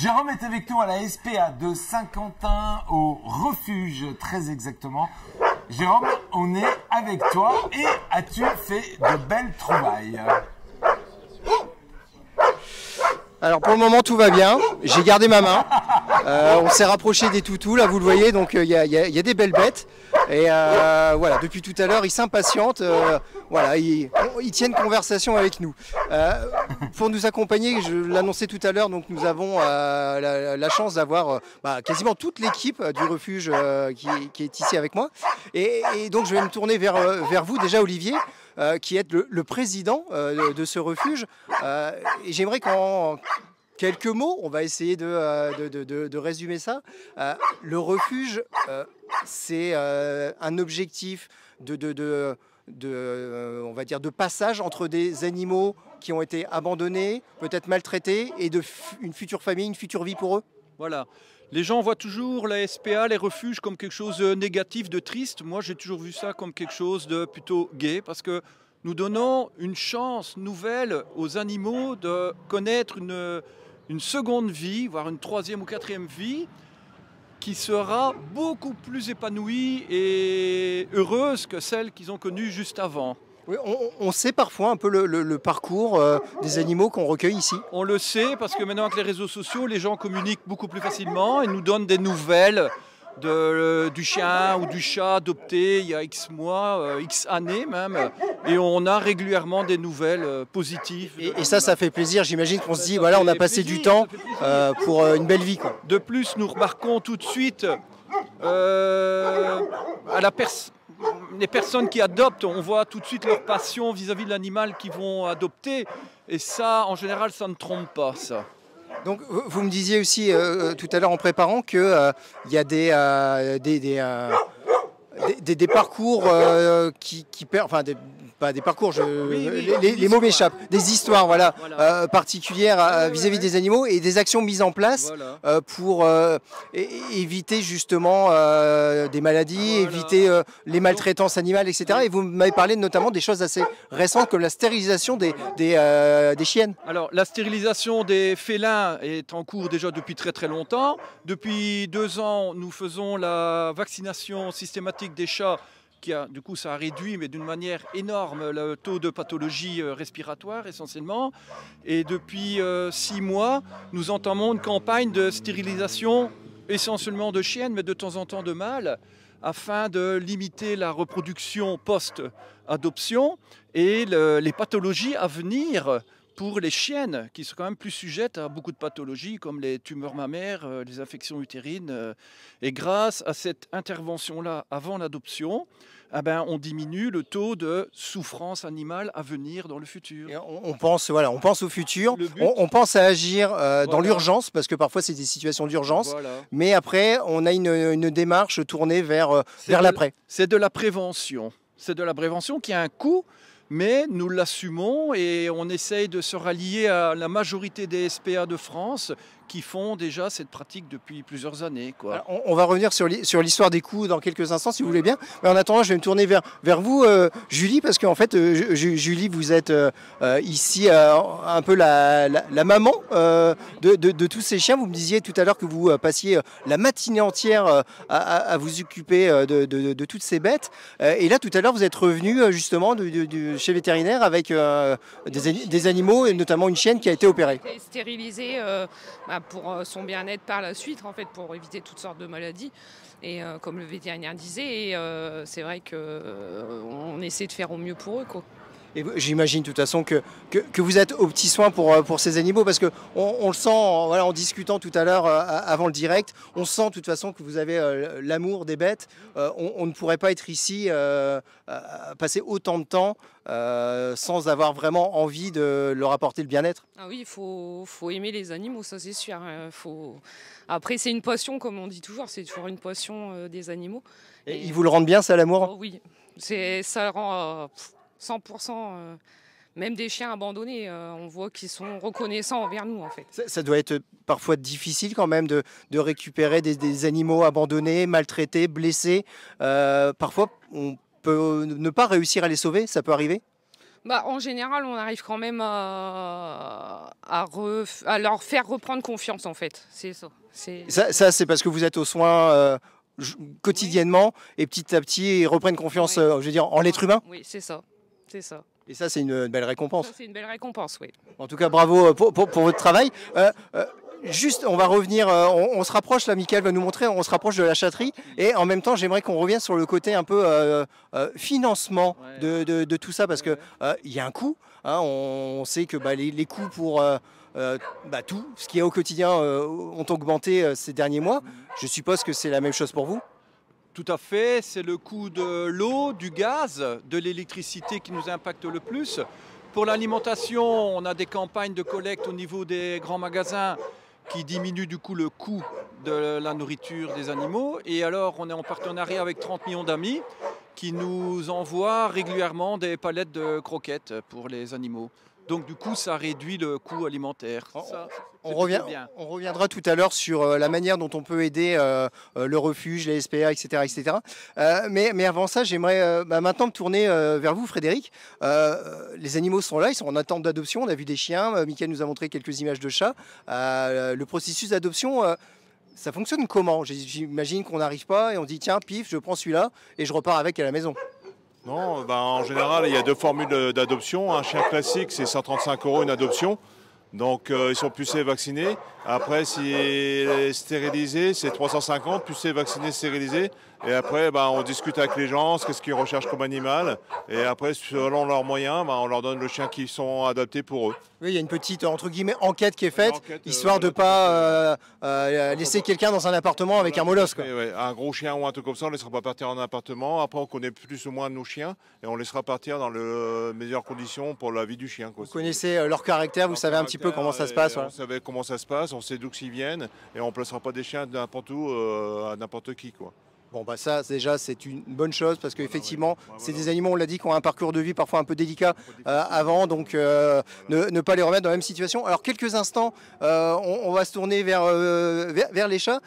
Jérôme est avec nous à la SPA de Saint-Quentin, au refuge très exactement. Jérôme, on est avec toi et as-tu fait de belles trouvailles? Alors pour le moment tout va bien, j'ai gardé ma main, on s'est rapproché des toutous là vous le voyez, donc il y a des belles bêtes et voilà, depuis tout à l'heure ils s'impatientent, voilà, ils tiennent conversation avec nous. Pour nous accompagner, je l'annonçais tout à l'heure, donc nous avons la chance d'avoir quasiment toute l'équipe du refuge qui est ici avec moi et donc je vais me tourner vers vous déjà Olivier. Qui est le président de ce refuge. Et j'aimerais qu'en quelques mots, on va essayer de résumer ça. Le refuge, c'est un objectif on va dire de passage entre des animaux qui ont été abandonnés, peut-être maltraités, et une future famille, une future vie pour eux. Voilà. Les gens voient toujours la SPA, les refuges, comme quelque chose de négatif, de triste. Moi, j'ai toujours vu ça comme quelque chose de plutôt gai, parce que nous donnons une chance nouvelle aux animaux de connaître une seconde vie, voire une troisième ou quatrième vie, qui sera beaucoup plus épanouie et heureuse que celle qu'ils ont connue juste avant. Oui, on sait parfois un peu le parcours des animaux qu'on recueille ici. On le sait parce que maintenant avec les réseaux sociaux, les gens communiquent beaucoup plus facilement et nous donnent des nouvelles du chien ou du chat adopté il y a X mois, X années même. Et on a régulièrement des nouvelles positives. Et ça fait plaisir. J'imagine qu'on se dit, voilà, on a passé du temps pour une belle vie, quoi. De plus, nous remarquons tout de suite les personnes qui adoptent, on voit tout de suite leur passion vis-à-vis de l'animal qu'ils vont adopter. Et ça, en général, ça ne trompe pas, ça. Donc, vous me disiez aussi tout à l'heure en préparant qu'il y a des parcours qui perdent... Enfin, pas des parcours, les mots m'échappent, des histoires voilà. Particulières vis-à-vis des animaux et des actions mises en place pour éviter justement des maladies, éviter les maltraitances animales, etc. Et vous m'avez parlé notamment des choses assez récentes comme la stérilisation des chiennes. Alors la stérilisation des félins est en cours déjà depuis très très longtemps. Depuis 2 ans, nous faisons la vaccination systématique des chats. Du coup, ça a réduit, mais d'une manière énorme, le taux de pathologie respiratoire essentiellement. Et depuis 6 mois, nous entamons une campagne de stérilisation essentiellement de chiennes, mais de temps en temps de mâles, afin de limiter la reproduction post-adoption et les pathologies à venir pour les chiennes, qui sont quand même plus sujettes à beaucoup de pathologies, comme les tumeurs mammaires, les infections utérines. Et grâce à cette intervention-là avant l'adoption, on diminue le taux de souffrance animale à venir dans le futur. Et on pense au futur, on pense à agir dans l'urgence, parce que parfois c'est des situations d'urgence, mais après on a une démarche tournée vers l'après. C'est de la prévention. C'est de la prévention qui a un coût, mais nous l'assumons et on essaye de se rallier à la majorité des SPA de France qui font déjà cette pratique depuis plusieurs années, quoi. Alors, on va revenir sur l'histoire des coûts dans quelques instants, si vous voulez bien. Mais en attendant, je vais me tourner vers vous, Julie, parce qu'en fait, Julie, vous êtes ici un peu la maman de tous ces chiens. Vous me disiez tout à l'heure que vous passiez la matinée entière à vous occuper de toutes ces bêtes. Et là, tout à l'heure, vous êtes revenu justement chez le vétérinaire avec des animaux, et notamment une chienne qui a été opérée. Stérilisée pour son bien-être par la suite, en fait, pour éviter toutes sortes de maladies. Et comme le vétérinaire disait, c'est vrai qu'on essaie de faire au mieux pour eux, quoi. Et j'imagine de toute façon que vous êtes aux petits soins pour ces animaux, parce qu'on le sent voilà, en discutant tout à l'heure avant le direct, on sent de toute façon que vous avez l'amour des bêtes. On ne pourrait pas être ici, passer autant de temps sans avoir vraiment envie de leur apporter le bien-être. Ah oui, il faut aimer les animaux, ça c'est sûr. Après c'est une passion, comme on dit toujours, c'est toujours une passion des animaux. Et ils vous le rendent bien, ça, l'amour? Oui, ça rend 100%, même des chiens abandonnés, on voit qu'ils sont reconnaissants envers nous, en fait. Ça doit être parfois difficile quand même de récupérer des animaux abandonnés, maltraités, blessés. Parfois, on peut ne pas réussir à les sauver, ça peut arriver? Bah, en général, on arrive quand même à leur faire reprendre confiance, en fait. C'est ça. Ça, c'est parce que vous êtes aux soins quotidiennement et petit à petit, ils reprennent confiance, Oui. je veux dire, en l'être humain. Oui, c'est ça. C'est ça. Et ça, c'est une belle récompense. Ça, c'est une belle récompense, oui. En tout cas, bravo pour votre travail. Juste, on va revenir, on se rapproche, là, Mickaël va nous montrer, on se rapproche de la chatterie. Et en même temps, j'aimerais qu'on revienne sur le côté un peu financement de tout ça, parce que il y a un coût. Hein, on sait que les coûts pour tout ce qui est au quotidien ont augmenté ces derniers mois. Je suppose que c'est la même chose pour vous. Tout à fait, c'est le coût de l'eau, du gaz, de l'électricité qui nous impacte le plus. Pour l'alimentation, on a des campagnes de collecte au niveau des grands magasins qui diminuent du coup le coût de la nourriture des animaux. Et alors, on est en partenariat avec 30 millions d'amis qui nous envoient régulièrement des palettes de croquettes pour les animaux. Donc du coup, ça réduit le coût alimentaire. On reviendra tout à l'heure sur la manière dont on peut aider le refuge, les SPA, etc. etc. Mais avant ça, j'aimerais maintenant me tourner vers vous, Frédéric. Les animaux sont là, ils sont en attente d'adoption. On a vu des chiens, Mickaël nous a montré quelques images de chats. Le processus d'adoption, ça fonctionne comment? J'imagine qu'on n'arrive pas et on dit tiens, pif, je prends celui-là et je repars avec à la maison. Non, en général, il y a deux formules d'adoption. Un chien classique, c'est 135 € une adoption. Donc, ils sont pucés et vaccinés. Après, s'il est stérilisé, c'est 350, pucés, vaccinés, stérilisés. Et après, on discute avec les gens, qu'est-ce qu'ils recherchent comme animal. Et après, selon leurs moyens, on leur donne le chien qui sont adaptés pour eux. Oui, il y a une petite, entre guillemets, enquête qui est faite, histoire de ne pas laisser quelqu'un dans un appartement avec un molosse. Quoi. Ouais, un gros chien ou un truc comme ça, on ne laissera pas partir en appartement. Après, on connaît plus ou moins nos chiens et on laissera partir dans les meilleures conditions pour la vie du chien. Quoi. Vous connaissez leur caractère, vous savez un petit peu comment ça se passe. On savait comment ça se passe, on sait d'où ils viennent et on ne placera pas des chiens n'importe où à n'importe qui. Quoi. Bon ça déjà c'est une bonne chose parce qu'effectivement c'est des animaux, on l'a dit, qui ont un parcours de vie parfois un peu délicat avant, donc ne pas les remettre dans la même situation. Alors quelques instants, on va se tourner vers les chats.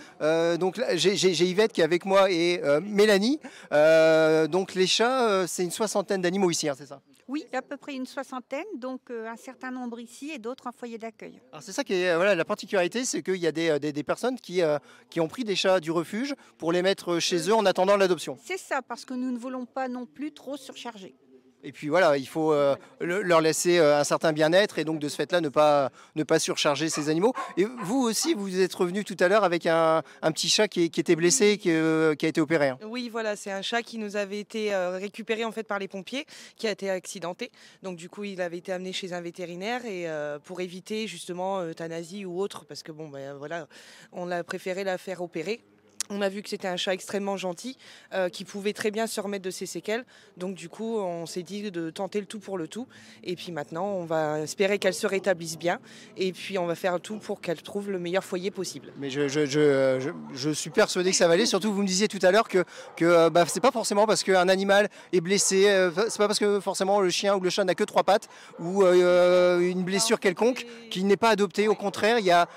Donc j'ai Yvette qui est avec moi et Mélanie. Donc les chats, c'est une 60aine d'animaux ici, hein, c'est ça? Oui, à peu près une 60aine, donc un certain nombre ici et d'autres en foyer d'accueil. Alors c'est ça qui est la particularité, c'est qu'il y a des personnes qui ont pris des chats du refuge pour les mettre chez eux en attendant l'adoption. C'est ça, parce que nous ne voulons pas non plus trop surcharger. Et puis voilà, il faut leur laisser un certain bien-être et donc de ce fait-là ne pas surcharger ces animaux. Et vous aussi, vous êtes revenu tout à l'heure avec un petit chat qui était blessé, qui a été opéré. Hein. Oui, voilà, c'est un chat qui nous avait été récupéré en fait par les pompiers, qui a été accidenté. Donc du coup, il avait été amené chez un vétérinaire et pour éviter justement euthanasie ou autre, parce que voilà, on a préféré la faire opérer. On a vu que c'était un chat extrêmement gentil qui pouvait très bien se remettre de ses séquelles. Donc du coup, on s'est dit de tenter le tout pour le tout. Et puis maintenant, on va espérer qu'elle se rétablisse bien. Et puis on va faire tout pour qu'elle trouve le meilleur foyer possible. Mais je suis persuadé que ça va aller. Surtout, vous me disiez tout à l'heure que c'est pas forcément parce qu'un animal est blessé, c'est pas parce que forcément le chien ou le chat n'a que 3 pattes ou une blessure quelconque qu'il n'est pas adopté. Au contraire, il y a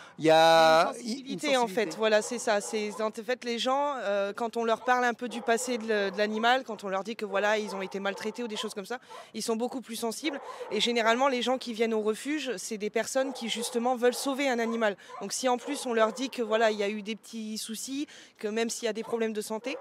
une sensibilité en fait. Voilà, c'est ça. En fait, les gens, quand on leur parle un peu du passé de l'animal, quand on leur dit que voilà, ils ont été maltraités ou des choses comme ça, ils sont beaucoup plus sensibles. Et généralement, les gens qui viennent au refuge, c'est des personnes qui justement veulent sauver un animal. Donc si en plus on leur dit que voilà, il y a eu des petits soucis, que même s'il y a des problèmes de santé,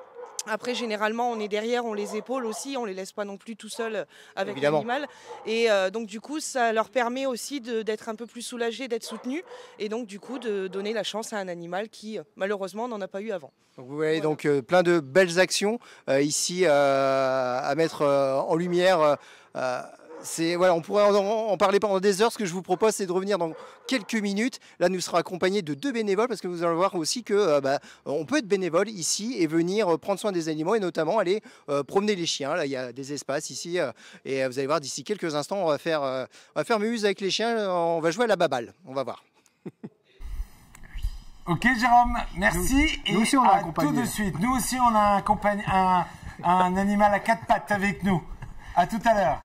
après, généralement, on est derrière, on les épaule aussi, on les laisse pas non plus tout seuls avec l'animal. Et donc, du coup, ça leur permet aussi d'être un peu plus soulagés, d'être soutenus. Et donc, du coup, de donner la chance à un animal qui, malheureusement, n'en a pas eu avant. Donc, vous voyez donc plein de belles actions ici à mettre en lumière. Voilà, on pourrait en parler pendant des heures. Ce que je vous propose, c'est de revenir dans quelques minutes. Là, nous serons accompagnés de 2 bénévoles parce que vous allez voir aussi que on peut être bénévole ici et venir prendre soin des animaux et notamment aller promener les chiens. Là, il y a des espaces ici et vous allez voir d'ici quelques instants, on va faire muse avec les chiens. On va jouer à la baballe. On va voir. Ok, Jérôme, merci. Nous aussi, on a tout de suite. Nous aussi, on a un animal à 4 pattes avec nous. À tout à l'heure.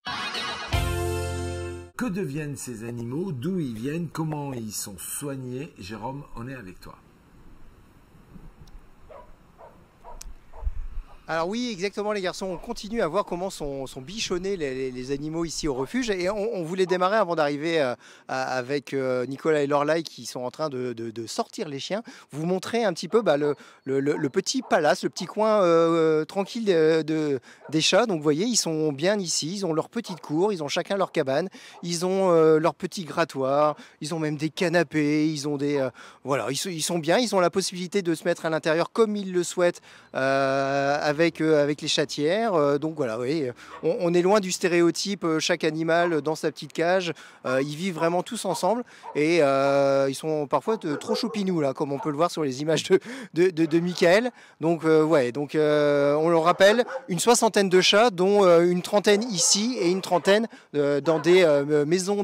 Que deviennent ces animaux? D'où ils viennent? Comment ils sont soignés? Jérôme, on est avec toi. Alors oui, exactement les garçons, on continue à voir comment sont bichonnés les animaux ici au refuge et on voulait démarrer avant d'arriver avec Nicolas et Lorlaï qui sont en train de sortir les chiens, vous montrer un petit peu le petit palace, le petit coin tranquille des chats. Donc vous voyez, ils sont bien ici, ils ont leur petite cour, ils ont chacun leur cabane, ils ont leur petit grattoir, ils ont même des canapés, ils ont voilà, ils sont bien, ils ont la possibilité de se mettre à l'intérieur comme ils le souhaitent avec les chatières. Donc voilà, oui, on est loin du stéréotype chaque animal dans sa petite cage. Ils vivent vraiment tous ensemble et ils sont parfois trop choupinous là, comme on peut le voir sur les images de Michael. Donc ouais, donc on le rappelle, une 60aine de chats, dont une trentaine ici et une trentaine dans des maisons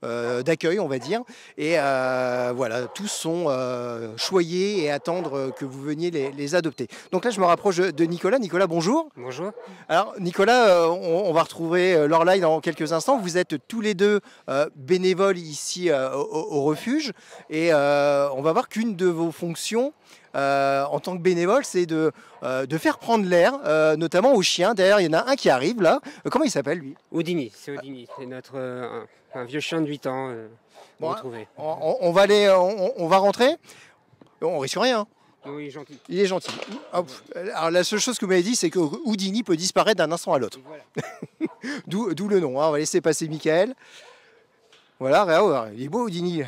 d'accueil, on va dire. Et voilà, tous sont choyés et attendent que vous veniez les adopter. Donc là, je me rapproche de Nicolas. Nicolas, bonjour. Bonjour. Alors Nicolas, on va retrouver Lorlaï dans quelques instants. Vous êtes tous les deux bénévoles ici au refuge et on va voir qu'une de vos fonctions en tant que bénévole, c'est de faire prendre l'air, notamment aux chiens. D'ailleurs, il y en a un qui arrive là. Comment il s'appelle lui? Houdini, c'est Houdini. C'est notre un vieux chien de 8 ans retrouvé. On va rentrer. On risque rien. Oui, gentil. Il est gentil. Alors la seule chose que vous m'avez dit, c'est que Houdini peut disparaître d'un instant à l'autre. Voilà. D'où le nom. Hein. On va laisser passer Michael. Voilà, regarde, il est beau Houdini.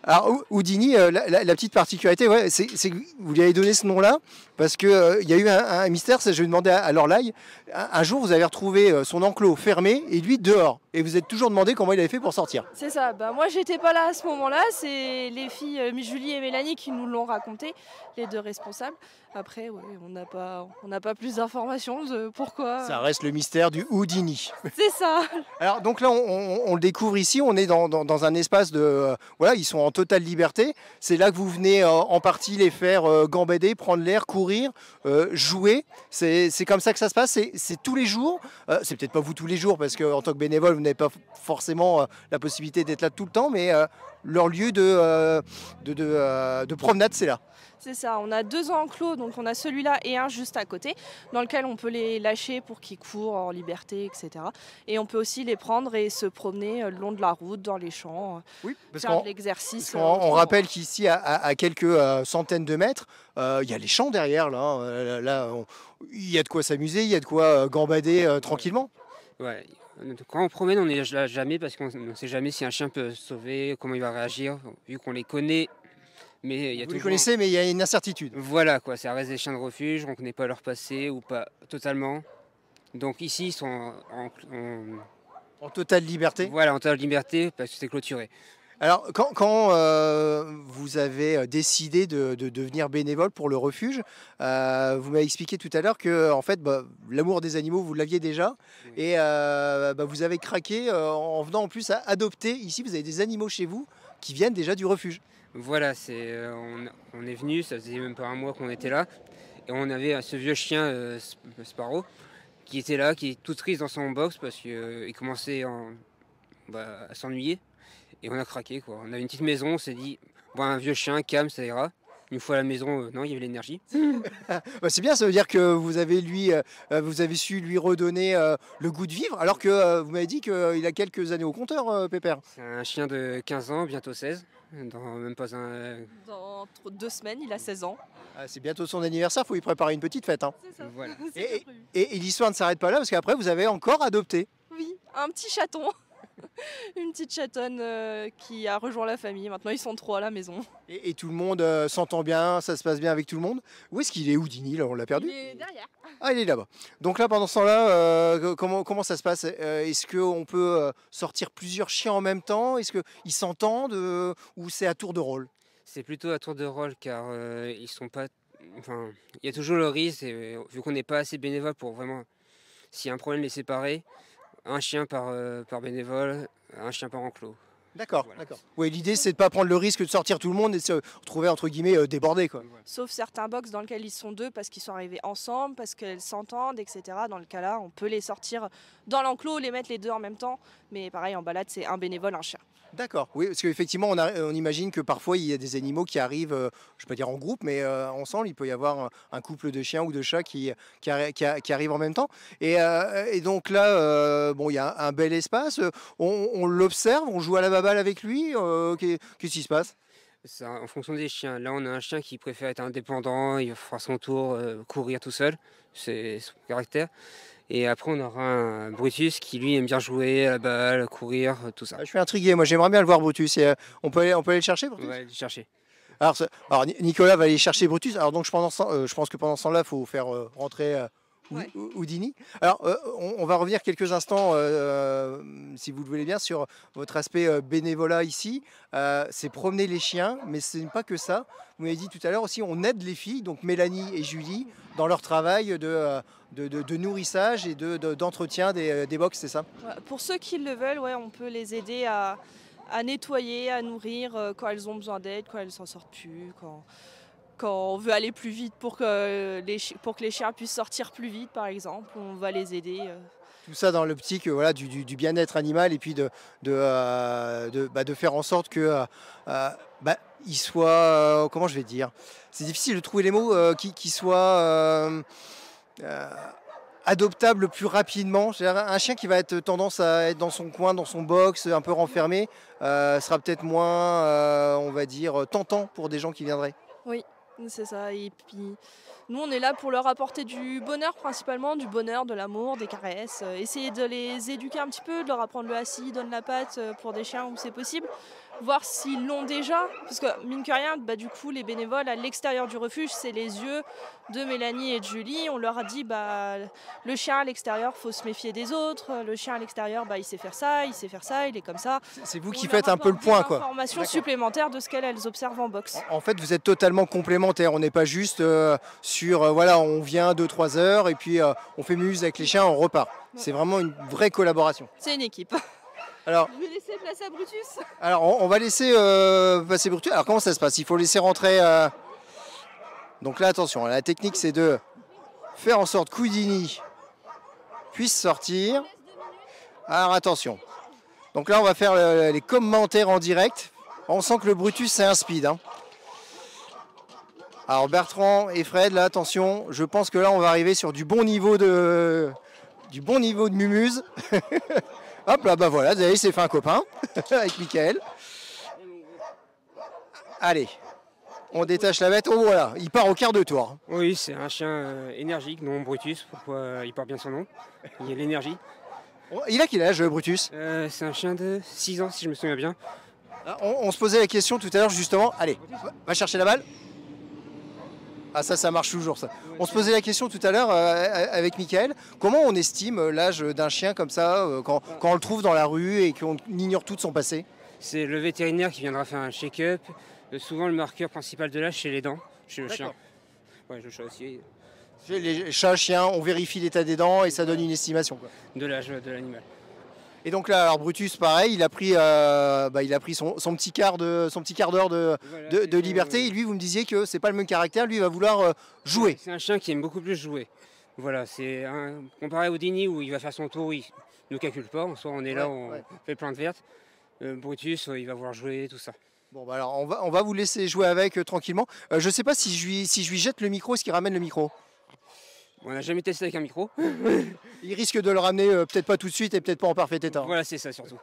Alors Houdini, la petite particularité, ouais, c'est que vous lui avez donné ce nom-là parce qu'il y a eu un mystère. Je vais demander à Lorlaï. Un jour, vous avez retrouvé son enclos fermé et lui dehors. Et vous êtes toujours demandé comment il avait fait pour sortir. C'est ça. Bah, moi, j'étais pas là à ce moment-là. C'est les filles Julie et Mélanie qui nous l'ont raconté, les deux responsables. Après, ouais, on n'a pas plus d'informations de pourquoi. Ça reste le mystère du Houdini. C'est ça. Alors donc là, on le découvre ici. On est dans un espace de voilà, ils sont en totale liberté. C'est là que vous venez en partie les faire gambader, prendre l'air, courir, jouer. C'est comme ça que ça se passe. C'est tous les jours. C'est peut-être pas vous tous les jours parce qu'en tant que bénévole, vous n'avez pas forcément la possibilité d'être là tout le temps, mais leur lieu de promenade, c'est là. C'est ça, on a 2 enclos, donc on a celui-là et un juste à côté, dans lequel on peut les lâcher pour qu'ils courent en liberté, etc. Et on peut aussi les prendre et se promener le long de la route, dans les champs, oui, faire de l'exercice. On rappelle qu'ici, à quelques centaines de mètres, il y a les champs derrière. Là, il y a de quoi s'amuser, il y a de quoi gambader tranquillement. Ouais. Quand on promène, on n'est là jamais parce qu'on ne sait jamais si un chien peut se sauver, comment il va réagir, vu qu'on les connaît. Mais il y a Vous les connaissez, mais il y a une incertitude. Voilà, quoi, ça reste des chiens de refuge, on ne connaît pas leur passé ou pas totalement. Donc ici, ils sont en totale liberté. Voilà, en totale liberté parce que c'est clôturé. Alors, quand vous avez décidé de devenir bénévole pour le refuge, vous m'avez expliqué tout à l'heure que en fait, l'amour des animaux, vous l'aviez déjà. Oui. Et vous avez craqué en venant en plus à adopter. Ici, vous avez des animaux chez vous qui viennent déjà du refuge. Voilà, on est venu, ça faisait même pas un mois qu'on était là. Et on avait ce vieux chien, Sparrow, qui était là, qui est tout triste dans son box parce qu'il commençait à s'ennuyer. Et on a craqué, quoi. On avait une petite maison, on s'est dit, un vieux chien, calme, ça ira. Une fois à la maison, non, il y avait l'énergie. C'est bien, ça veut dire que vous avez su lui redonner le goût de vivre, alors que vous m'avez dit qu'il a quelques années au compteur, Pépère. C'est un chien de 15 ans, bientôt 16. Dans 2 semaines, il a 16 ans. Ah, c'est bientôt son anniversaire, il faut lui préparer une petite fête. Hein. C'est ça. Voilà. Et l'histoire ne s'arrête pas là, parce qu'après, vous avez encore adopté. Oui, un petit chaton. Une petite chatonne qui a rejoint la famille. Maintenant, ils sont 3 à la maison. Et tout le monde s'entend bien, ça se passe bien avec tout le monde. Où est-ce qu'il est, Houdini, là? On l'a perdu? Il est derrière. Ah, il est là-bas. Donc là, pendant ce temps-là, comment ça se passe? Est-ce qu'on peut sortir plusieurs chiens en même temps? Est-ce qu'ils s'entendent ou c'est à tour de rôle? C'est plutôt à tour de rôle, car ils sont pas... Enfin, il y a toujours le risque, vu qu'on n'est pas assez bénévole pour vraiment... S'il y a un problème, les séparer. Un chien par bénévole, un chien par enclos. D'accord, voilà. D'accord. Oui, l'idée c'est de ne pas prendre le risque de sortir tout le monde et de se retrouver entre guillemets débordé, quoi. Sauf certains box dans lesquels ils sont 2 parce qu'ils sont arrivés ensemble, parce qu'elles s'entendent, etc. Dans le cas-là, on peut les sortir dans l'enclos, les mettre les 2 en même temps. Mais pareil, en balade, c'est un bénévole, un chien. D'accord, oui, parce qu'effectivement, on imagine que parfois il y a des animaux qui arrivent, je ne vais pas dire en groupe, mais ensemble, il peut y avoir un couple de chiens ou de chats qui arrivent en même temps. Et donc là, bon, il y a un bel espace, on l'observe, on joue à la baballe avec lui, qu'est-ce qui se passe? C'est en fonction des chiens. Là, on a un chien qui préfère être indépendant, il fera son tour, courir tout seul, c'est son caractère. Et après, on aura un Brutus qui, lui, aime bien jouer à la balle, courir, tout ça. Je suis intrigué, moi j'aimerais bien le voir Brutus. On peut aller le chercher, Brutus? On va aller le chercher. Alors, Nicolas va aller chercher Brutus. Alors donc je pense que pendant ce temps-là, il faut faire rentrer Houdini. Alors on va revenir quelques instants, si vous le voulez bien, sur votre aspect bénévolat ici. C'est promener les chiens, mais ce n'est pas que ça. Vous m'avez dit tout à l'heure aussi, on aide les filles, donc Mélanie et Julie, dans leur travail de nourrissage et d'entretien des box, c'est ça? Pour ceux qui le veulent, on peut les aider à nettoyer, à nourrir quand elles ont besoin d'aide, quand elles s'en sortent plus, quand on veut aller plus vite pour que les chiens puissent sortir plus vite, par exemple, on va les aider. Tout ça dans l'optique du bien-être animal et puis de faire en sorte que il soit, comment je vais dire, c'est difficile de trouver les mots, qui soit adoptable plus rapidement. Un chien qui va être tendance à être dans son coin, dans son box, un peu renfermé, sera peut-être moins, on va dire, tentant pour des gens qui viendraient. Oui, c'est ça. Et puis, nous, on est là pour leur apporter du bonheur, principalement, du bonheur, de l'amour, des caresses. Essayer de les éduquer un petit peu, de leur apprendre le assis, donne la patte pour des chiens où c'est possible. Voir s'ils l'ont déjà, parce que mine que rien, du coup, les bénévoles à l'extérieur du refuge, c'est les yeux de Mélanie et de Julie. On leur a dit, le chien à l'extérieur, faut se méfier des autres. Le chien à l'extérieur, il sait faire ça, il sait faire ça, il est comme ça. C'est vous qui faites un peu le point, quoi. Informations supplémentaires de ce qu'elles observent en box. En fait, vous êtes totalement complémentaires. On n'est pas juste sur, on vient 2-3 heures et puis on fait muse avec les chiens, on repart. C'est vraiment une vraie collaboration. C'est une équipe. Alors, je vais laisser place à Brutus. Alors, on va laisser passer Brutus. Alors, comment ça se passe? Il faut laisser rentrer... Donc là, attention, la technique, c'est de faire en sorte qu'Houdini puisse sortir. Alors, attention. Donc là, on va faire les commentaires en direct. On sent que le Brutus, c'est un speed. Alors, Bertrand et Fred, là, attention. Je pense que là, on va arriver sur du bon niveau de mumuse. Hop là, voilà, vous avez, il s'est fait un copain avec Michael. Allez, on détache la bête. Oh voilà, il part au quart de tour. Oui, c'est un chien énergique, non Brutus. Pourquoi il porte bien son nom? Il y a l'énergie. Il a quel âge, Brutus? C'est un chien de 6 ans, si je me souviens bien. On se posait la question tout à l'heure, justement. Allez, va chercher la balle. Ah ça marche toujours ça. On se posait la question tout à l'heure avec Michael, comment on estime l'âge d'un chien comme ça quand on le trouve dans la rue et qu'on ignore tout de son passé? C'est le vétérinaire qui viendra faire un check-up. Souvent le marqueur principal de l'âge, c'est les dents, chez le chien. Ouais, le chat aussi. Chez les chats, chiens, on vérifie l'état des dents et ça donne une estimation, quoi. De l'âge de l'animal. Et donc là, alors Brutus, pareil, il a pris son petit quart d'heure de liberté. Et lui, vous me disiez que c'est pas le même caractère. Lui, il va vouloir jouer. C'est un chien qui aime beaucoup plus jouer. Voilà, c'est comparé à Houdini où il va faire son tour, il ne calcule pas. En soi, on est là, on fait plein de vertes. Brutus, il va vouloir jouer, tout ça. Bon, alors on va vous laisser jouer avec tranquillement. Je sais pas si je lui jette le micro, est-ce qu'il ramène le micro? On n'a jamais testé avec un micro. Il risque de le ramener peut-être pas tout de suite et peut-être pas en parfait état. Voilà, c'est ça surtout.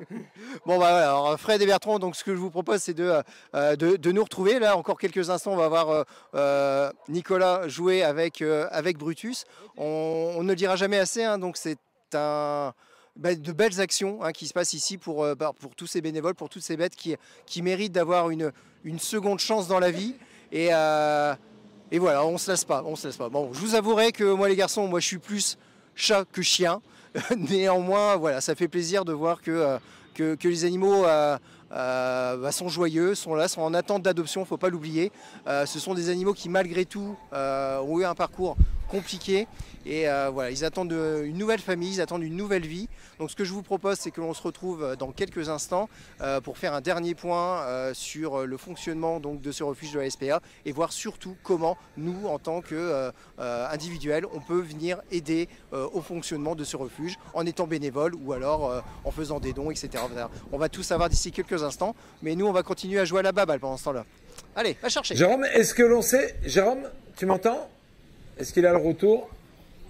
Bon voilà, alors Fred et Bertrand, donc ce que je vous propose c'est de nous retrouver. Là encore quelques instants, on va voir Nicolas jouer avec Brutus. On ne le dira jamais assez, donc c'est de belles actions qui se passent ici pour tous ces bénévoles, pour toutes ces bêtes qui méritent d'avoir une seconde chance dans la vie. Et voilà, on se lasse pas. Bon, je vous avouerai que moi les garçons, je suis plus chat que chien. Néanmoins, voilà, ça fait plaisir de voir que les animaux sont joyeux, sont là, sont en attente d'adoption, faut pas l'oublier. Ce sont des animaux qui malgré tout ont eu un parcours compliqué. Et voilà, ils attendent une nouvelle famille, ils attendent une nouvelle vie. Donc ce que je vous propose, c'est que l'on se retrouve dans quelques instants pour faire un dernier point sur le fonctionnement donc, de ce refuge de la SPA et voir surtout comment nous, en tant qu'individuels, on peut venir aider au fonctionnement de ce refuge en étant bénévole ou alors en faisant des dons, etc. On va tout savoir d'ici quelques instants, mais nous, on va continuer à jouer à la baballe pendant ce temps-là. Allez, va chercher. Jérôme, est-ce que l'on sait... Jérôme, tu m'entends? Est-ce qu'il a le retour?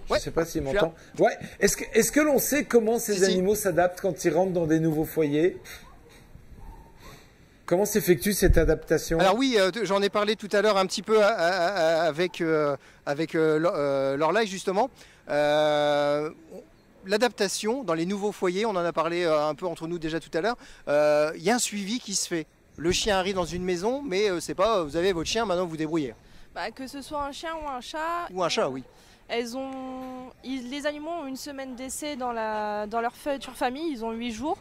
Je ne sais pas s'il m'entend. Ouais. Est-ce que l'on sait comment ces animaux s'adaptent quand ils rentrent dans des nouveaux foyers? Comment s'effectue cette adaptation? Alors oui, j'en ai parlé tout à l'heure un petit peu avec Lorlaï justement. L'adaptation dans les nouveaux foyers, on en a parlé un peu entre nous déjà tout à l'heure, il y a un suivi qui se fait. Le chien arrive dans une maison, mais c'est pas vous avez votre chien, maintenant vous débrouillez. Bah, que ce soit un chien ou un chat. Ou un chat, oui. Les animaux ont une semaine d'essai dans leur future famille, ils ont 8 jours.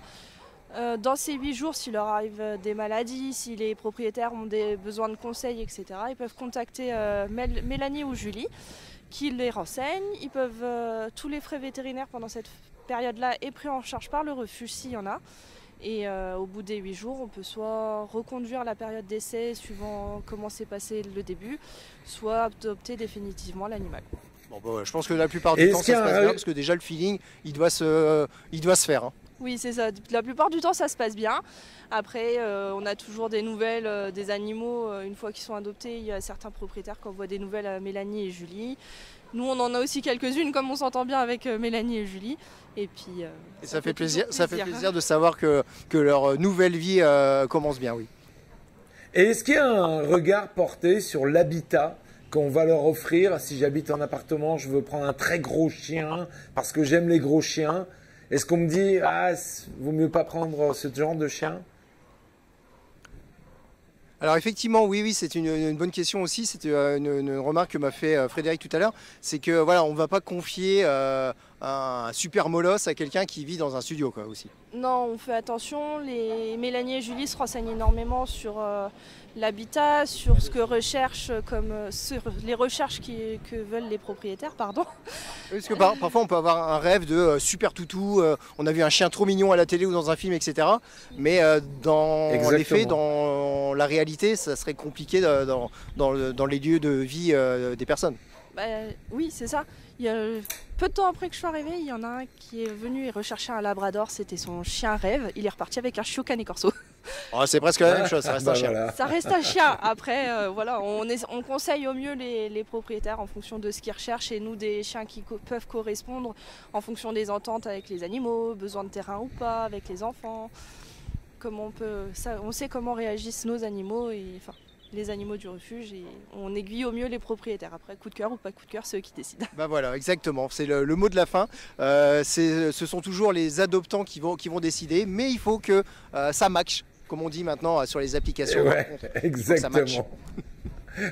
Dans ces 8 jours, s'il leur arrive des maladies, si les propriétaires ont des besoins de conseils, etc., ils peuvent contacter Mélanie ou Julie, qui les renseignent. Ils peuvent, tous les frais vétérinaires pendant cette période-là est pris en charge par le refuge s'il y en a. Et au bout des 8 jours, on peut soit reconduire la période d'essai suivant comment s'est passé le début, soit adopter définitivement l'animal. Bon, bah, je pense que la plupart du temps, ça se passe bien, parce que déjà le feeling, il doit se faire. Hein. Oui, c'est ça. La plupart du temps, ça se passe bien. Après, on a toujours des nouvelles des animaux. Une fois qu'ils sont adoptés, il y a certains propriétaires qui envoient des nouvelles à Mélanie et Julie. Nous, on en a aussi quelques-unes, comme on s'entend bien avec Mélanie et Julie. Et puis, ça fait plaisir de savoir que leur nouvelle vie commence bien, oui. Et est-ce qu'il y a un regard porté sur l'habitat qu'on va leur offrir? Si j'habite en appartement, je veux prendre un très gros chien parce que j'aime les gros chiens. Est-ce qu'on me dit, vaut mieux pas prendre ce genre de chien? Alors effectivement, oui, c'est une bonne question aussi. C'était une remarque que m'a fait Frédéric tout à l'heure. C'est que voilà, on ne va pas confier un super molosse à quelqu'un qui vit dans un studio, quoi, aussi. Non, on fait attention. Mélanie et Julie se renseignent énormément sur l'habitat, sur ce que recherchent, sur les recherches que veulent les propriétaires, pardon. Parce que parfois on peut avoir un rêve de super toutou, on a vu un chien trop mignon à la télé ou dans un film, etc. Mais dans les faits, dans la réalité, ça serait compliqué dans les lieux de vie des personnes. Bah, oui, c'est ça. Peu de temps après que je suis arrivée, il y en a un qui est venu et rechercher un labrador, c'était son chien rêve. Il est reparti avec un chiot canet corso. Oh, c'est presque la même chose, ça reste un chien. Voilà. Ça reste un chien. Après, voilà, on conseille au mieux les propriétaires en fonction de ce qu'ils recherchent et nous des chiens qui peuvent correspondre en fonction des ententes avec les animaux, besoin de terrain ou pas, avec les enfants. On sait comment réagissent nos animaux et enfin les animaux du refuge et on aiguille au mieux les propriétaires. Après, coup de cœur ou pas coup de cœur, c'est eux qui décident. Bah voilà, exactement, c'est le mot de la fin. Ce sont toujours les adoptants qui vont décider, mais il faut que ça matche, comme on dit maintenant sur les applications. Ouais, exactement.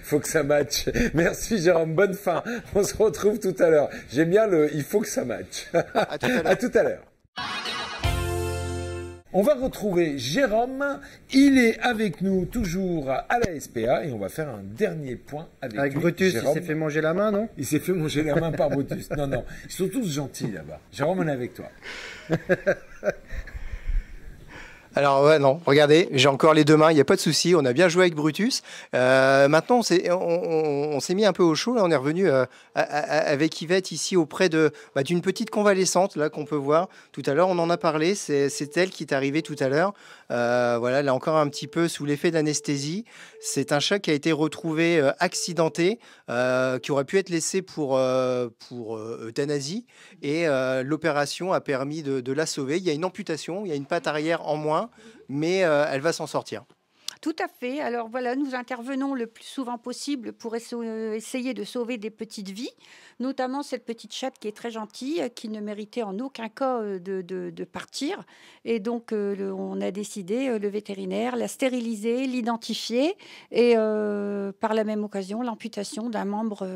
Faut que ça matche. Merci Jérôme, bonne fin. On se retrouve tout à l'heure. J'aime bien il faut que ça matche. À tout à l'heure. On va retrouver Jérôme, il est avec nous toujours à la SPA et on va faire un dernier point avec lui. Brutus, Jérôme. il s'est fait manger la main, non? Il s'est fait manger la main par Brutus. Non, ils sont tous gentils là-bas. Jérôme, on est avec toi. Alors ouais, non, regardez, j'ai encore les deux mains, il n'y a pas de souci, on a bien joué avec Brutus. Maintenant, on s'est mis un peu au chaud, là, on est revenu avec Yvette ici auprès d'une petite convalescente là qu'on peut voir. Tout à l'heure, on en a parlé, c'est elle qui est arrivée tout à l'heure. Voilà, elle est encore un petit peu sous l'effet d'anesthésie. C'est un chat qui a été retrouvé accidenté, qui aurait pu être laissé pour euthanasie. Et l'opération a permis de la sauver. Il y a une amputation, il y a une patte arrière en moins, mais elle va s'en sortir. Tout à fait. Alors voilà, nous intervenons le plus souvent possible pour essayer de sauver des petites vies, notamment cette petite chatte qui est très gentille, qui ne méritait en aucun cas de partir. Et donc, on a décidé, le vétérinaire, la stériliser, l'identifier et par la même occasion, l'amputation d'un membre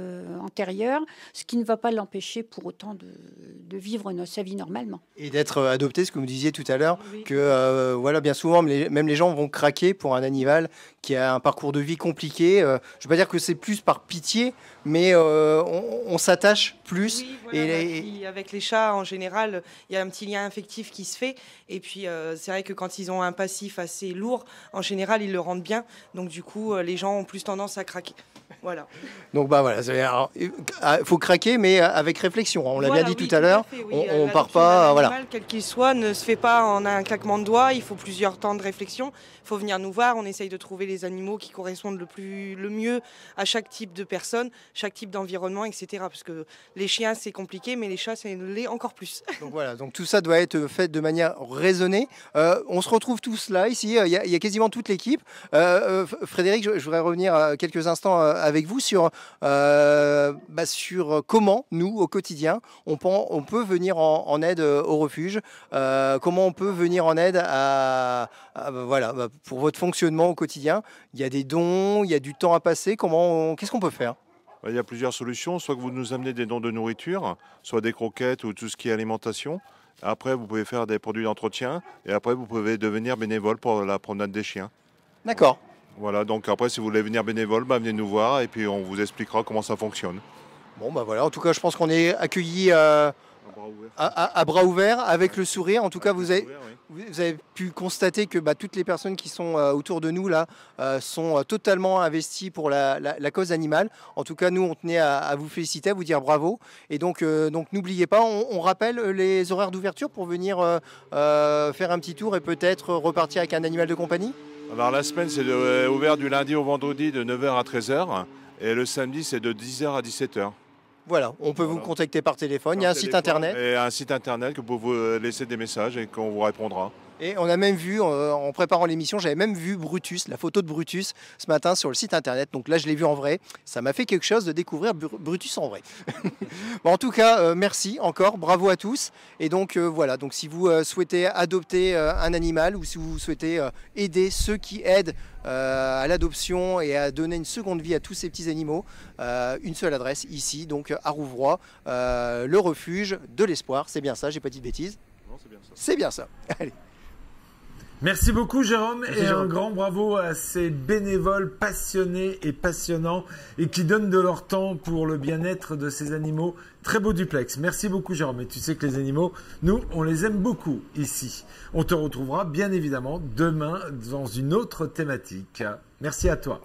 antérieur, ce qui ne va pas l'empêcher pour autant de vivre sa vie normalement. Et d'être adopté, ce que vous disiez tout à l'heure, oui. Que voilà, bien souvent, même les gens vont craquer pour un animal animal qui a un parcours de vie compliqué. Je ne veux pas dire que c'est plus par pitié, mais on s'attache plus. Oui, voilà, avec les chats, en général, il y a un petit lien affectif qui se fait. Et puis, c'est vrai que quand ils ont un passif assez lourd, en général, ils le rendent bien. Donc, du coup, les gens ont plus tendance à craquer. Voilà. Donc, bah voilà, il faut craquer, mais avec réflexion. On l'a bien dit tout à l'heure. On part pas. Voilà. Quel qu'il soit, ne se fait pas en un claquement de doigts. Il faut plusieurs temps de réflexion. Il faut venir nous voir. On essaye de trouver les animaux qui correspondent le mieux à chaque type de personne, chaque type d'environnement, etc. Parce que les chiens, c'est compliqué, mais les chats, c'est l'est encore plus. Donc voilà, donc tout ça doit être fait de manière raisonnée. On se retrouve tous là, ici. Il y a quasiment toute l'équipe. Frédéric, je voudrais revenir quelques instants avec vous sur comment, nous, au quotidien, on peut venir en aide au refuge. Comment on peut venir en aide pour votre fonctionnement au quotidien. Il y a des dons, il y a du temps à passer. Qu'est-ce qu'on peut faire? Il y a plusieurs solutions. Soit que vous nous amenez des dons de nourriture, soit des croquettes ou tout ce qui est alimentation. Après, vous pouvez faire des produits d'entretien. Et après, vous pouvez devenir bénévole pour la promenade des chiens. D'accord. Voilà, donc après, si vous voulez venir bénévole, venez nous voir et puis on vous expliquera comment ça fonctionne. Bon, voilà. En tout cas, je pense qu'on est accueillis à bras ouverts, avec le sourire. En tout cas, vous avez pu constater que toutes les personnes qui sont autour de nous là sont totalement investies pour la cause animale. En tout cas, nous, on tenait à vous féliciter, à vous dire bravo. Et donc n'oubliez pas, on rappelle les horaires d'ouverture pour venir faire un petit tour et peut-être repartir avec un animal de compagnie. Alors la semaine, c'est ouvert du lundi au vendredi de 9h à 13h. Et le samedi, c'est de 10h à 17h. Voilà, on peut vous contacter par téléphone. Il y a un site internet. Et un site internet que vous pouvez vous laisser des messages et qu'on vous répondra. Et on a même vu, en préparant l'émission, j'avais même vu Brutus, la photo de Brutus ce matin sur le site internet. Donc là, je l'ai vu en vrai. Ça m'a fait quelque chose de découvrir Brutus en vrai. En tout cas, merci encore, bravo à tous. Et donc voilà, donc si vous souhaitez adopter un animal ou si vous souhaitez aider ceux qui aident à l'adoption et à donner une seconde vie à tous ces petits animaux, une seule adresse ici, donc à Rouvroy, le refuge de l'espoir. C'est bien ça, j'ai pas dit de bêtises? Non, c'est bien ça. C'est bien ça. Allez. Merci beaucoup Jérôme. Merci, et Jérôme. Un grand bravo à ces bénévoles passionnés et passionnants et qui donnent de leur temps pour le bien-être de ces animaux. Très beau duplex. Merci beaucoup Jérôme. Et tu sais que les animaux, nous, on les aime beaucoup ici. On te retrouvera bien évidemment demain dans une autre thématique. Merci à toi.